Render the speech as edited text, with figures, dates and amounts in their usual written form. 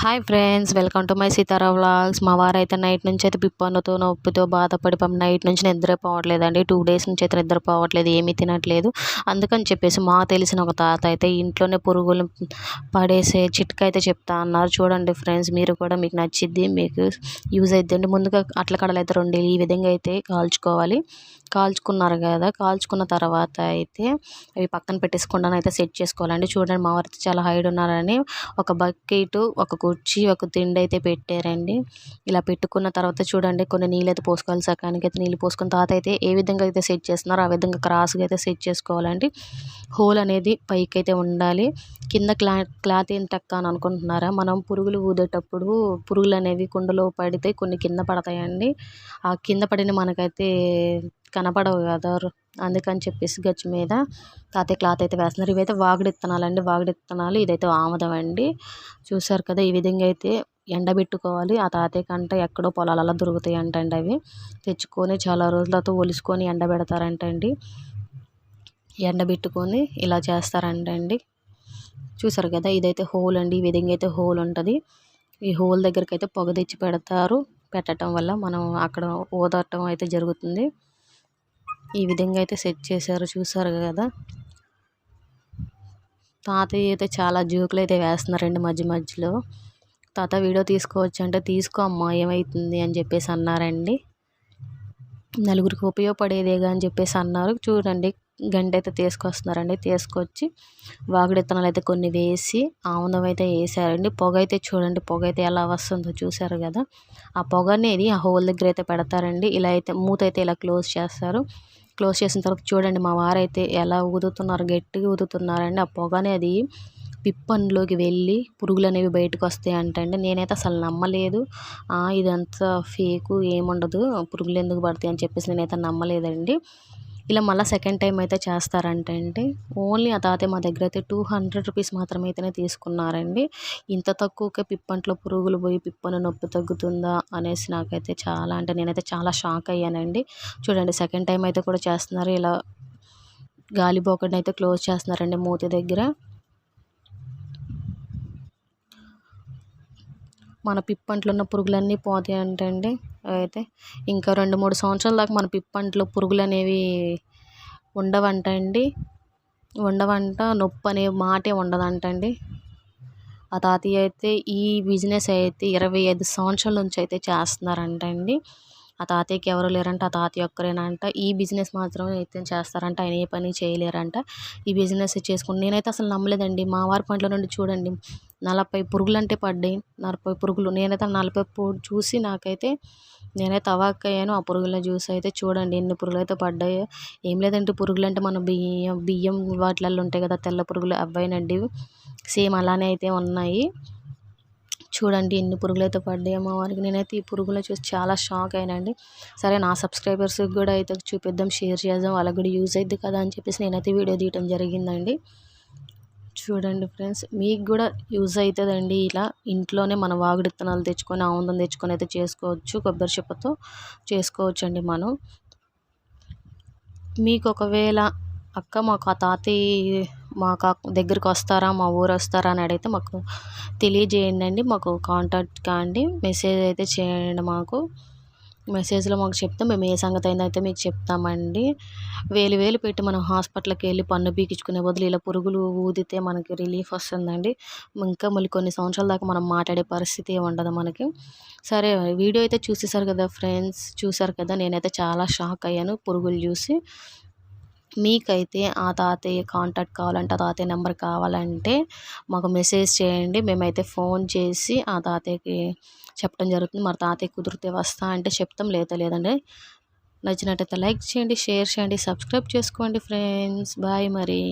Hi friends, welcome to my Sithara vlogs. మా వారైతే night నుంచి అయితే పిప్పన్నతో నొప్పితో బాధపడి నైట్ నుంచి నిద్రపోవట్లేదండి. 2 డేస్ నుంచి అయితే నిద్రపోవట్లేదు, ఏమీ తినట్లేదు. అందుకని చెప్పేసి మాకు తెలిసిన ఒక తాత అయితే ఇంట్లోనే పురుగులు పడేసే చిట్కా అయితే చెప్తా అన్నారు. చూడండి ఫ్రెండ్స్, మీరు కూడా మీకు నచ్చిద్ది, మీకు యూజ్ అవుతుందండి. ముందుగా అట్ల కడలు అయితే 2 ఈ విధంగా అయితే కాల్చుకోవాలి. కాల్చుకున్నారు కదా, కాల్చుకున్న తర్వాత అయితే అవి పక్కన పెట్టేసుకుండానే అయితే సెట్ చేసుకోవాలండి. చూడండి, మా వారు చాలా హైడ్ ఉన్నారని ఒక బకెట్, ఒక కుర్చీ, ఒక తిండి అయితే పెట్టారండి. ఇలా పెట్టుకున్న తర్వాత చూడండి, కొన్ని నీళ్ళైతే పోసుకోవాలి. సకానికి అయితే నీళ్ళు పోసుకున్న తర్వాత అయితే ఏ విధంగా అయితే సెట్ చేస్తున్నారో ఆ విధంగా క్రాస్గా అయితే సెట్ చేసుకోవాలండి. హోల్ అనేది పైకి అయితే ఉండాలి. కింద క్లాత్ ఏం టక్క అని అనుకుంటున్నారా? మనం పురుగులు ఊదేటప్పుడు పురుగులు అనేవి కుండలో పడితే కొన్ని కింద పడతాయండి. ఆ కింద పడిన మనకైతే కనపడవు కదా, అందుకని చెప్పేసి గచ్చు మీద తాతయ్య క్లాత్ అయితే వేస్తున్నారు. ఇవైతే వాగుడు విత్తనాలండి, వాగుడు విత్తనాలు. ఇదైతే ఆముదం అండి. చూసారు కదా, ఈ విధంగా అయితే ఎండబెట్టుకోవాలి. ఆ తాతయ్య కంటే ఎక్కడో పొలాలలో దొరుకుతాయి అంటండి. అవి తెచ్చుకొని చాలా రోజులతో ఒలుసుకొని ఎండబెడతారంటండి. ఎండబెట్టుకొని ఇలా చేస్తారంటండి. చూసారు కదా, ఇదైతే హోల్ అండి. ఈ విధంగా అయితే హోల్ ఉంటుంది. ఈ హోల్ దగ్గరికి అయితే పొగ తెచ్చి పెడతారు. పెట్టడం వల్ల మనం అక్కడ ఊదటం అయితే జరుగుతుంది. ఈ విధంగా అయితే సెట్ చేశారు. చూసారు కదా, తాతయ్య అయితే చాలా జోకులు అయితే వేస్తున్నారండి మధ్య మధ్యలో. తాత వీడియో తీసుకోవచ్చు అంటే తీసుకో అమ్మా, ఏమవుతుంది అని చెప్పేసి అన్నారండి. నలుగురికి ఉపయోగపడేదేగా అని చెప్పేసి అన్నారు. చూడండి, గంట అయితే తీసుకొస్తున్నారండి. తీసుకొచ్చి వాగుడు విత్తనాలు అయితే కొన్ని వేసి ఆముదం అయితే వేసారండి. పొగ అయితే చూడండి, పొగ అయితే ఎలా వస్తుందో చూసారు కదా. ఆ పొగ అనేది ఆ హోల్ దగ్గర అయితే పెడతారండి. ఇలా అయితే మూత అయితే ఇలా క్లోజ్ చేస్తారు. క్లోజ్ చేసిన తర్వాత చూడండి, మా వారైతే ఎలా ఊదుతున్నారు, గట్టిగా ఊదుతున్నారండి. ఆ పొగ అనేది పిప్పంలోకి వెళ్ళి పురుగులు అనేవి బయటకు వస్తాయి అంటండి. నేనైతే అసలు నమ్మలేదు. ఇదంతా ఫేకు, ఏముండదు, పురుగులు ఎందుకు పడతాయి అని చెప్పేసి నేనైతే నమ్మలేదండి. ఇలా మళ్ళీ సెకండ్ టైం అయితే చేస్తారంటండి. ఓన్లీ ఆ తాతయ్య మా దగ్గర అయితే 200 రూపీస్ మాత్రమే అయితేనే తీసుకున్నారండి. ఇంత తక్కువకే పిప్పంట్లో పురుగులు పోయి పిప్పన నొప్పి తగ్గుతుందా అనేసి నాకైతే చాలా, అంటే నేనైతే చాలా షాక్ అయ్యానండి. చూడండి, సెకండ్ టైం అయితే కూడా చేస్తున్నారు. ఇలా గాలి పోకుండా అయితే క్లోజ్ చేస్తున్నారండి మూతి దగ్గర. మన పిప్పంట్లో ఉన్న పురుగులన్నీ పోతాయి అంటండి. అయితే ఇంకా 2-3 సంవత్సరాల దాకా మన పిప్పంట్లో పురుగులు అనేవి ఉండవంటండి. నొప్పి అనే మాటే ఉండదంటండి. ఆ తాతయ్య అయితే ఈ బిజినెస్ అయితే 25 సంవత్సరాల నుంచి అయితే చేస్తున్నారంటండి. ఆ తాతయ్యకి ఎవరు లేరంట, ఆ తాతయ్య ఒక్కరేనంట. ఈ బిజినెస్ మాత్రం అయితే చేస్తారంట. ఆయన ఏ పని చేయలేరంట. ఈ బిజినెస్ చేసుకుని నేనైతే అసలు నమ్మలేదండి. మా వారి పంటలో నుండి చూడండి 40 పురుగులు అంటే పడ్డాయి. 40 పురుగులు. నేనైతే 40 చూసి నాకైతే నేనైతే అవాక్కయ్యాను. ఆ పురుగుల చూసి అయితే చూడండి ఎన్ని పురుగులు అయితే పడ్డాయో. ఏం లేదంటే పురుగులు అంటే మన బియ్యం వాటిలలో ఉంటాయి కదా, తెల్ల పురుగులు, అవ్వేనండి. సేమ్ అలానే అయితే ఉన్నాయి. చూడండి ఎన్ని పురుగులు అయితే పడ్డాయో మా వారికి. నేనైతే ఈ పురుగులు చూసి చాలా షాక్ అయినండి. సరే, నా సబ్స్క్రైబర్స్కి కూడా అయితే చూపిద్దాం, షేర్ చేద్దాం, వాళ్ళకి కూడా యూజ్ అవుతుంది కదా అని చెప్పేసి నేనైతే వీడియో తీయడం జరిగిందండి. చూడండి ఫ్రెండ్స్, మీకు కూడా యూజ్ అవుతుందండి. ఇలా ఇంట్లోనే మన వాగుడు విత్తనాలు తెచ్చుకొని, ఆముదం తెచ్చుకొని అయితే చేసుకోవచ్చు. కొబ్బరి చిప్పతో చేసుకోవచ్చండి మనం. మీకు ఒకవేళ అక్క మాకు ఆ తాతయ్య మాకు దగ్గరికి వస్తారా, మా ఊరు వస్తారా అని అడిగితే మాకు తెలియజేయండి. మాకు కాంటాక్ట్ కాండి, మెసేజ్ అయితే చేయండి. మాకు మెసేజ్లో మాకు చెప్తే మేము ఏ సంగతి అయిందో అయితే మీకు చెప్తామండి. వేలు పెట్టి మనం హాస్పిటల్కి వెళ్ళి పన్ను పీకించుకునే బదులు ఇలా పురుగులు ఊదితే మనకి రిలీఫ్ వస్తుందండి. ఇంకా మళ్ళీ కొన్ని సంవత్సరాల దాకా మనం మాట్లాడే పరిస్థితి ఉండదు మనకి. సరే, వీడియో అయితే చూసేసారు కదా ఫ్రెండ్స్, చూసారు కదా, నేనైతే చాలా షాక్ అయ్యాను పురుగులు చూసి. మీకైతే ఆ తాతయ్య కాంటాక్ట్ కావాలంటే, ఆ తాతయ్య నెంబర్ కావాలంటే మాకు మెసేజ్ చేయండి. మేమైతే ఫోన్ చేసి ఆ తాతయ్యకి చెప్పడం జరుగుతుంది. మరి తాతయ్య కుదిరితే వస్తా అంటే చెప్తాం, లేదండి. నచ్చినట్టయితే లైక్ చేయండి, షేర్ చేయండి, సబ్స్క్రైబ్ చేసుకోండి ఫ్రెండ్స్. బాయ్ మరి.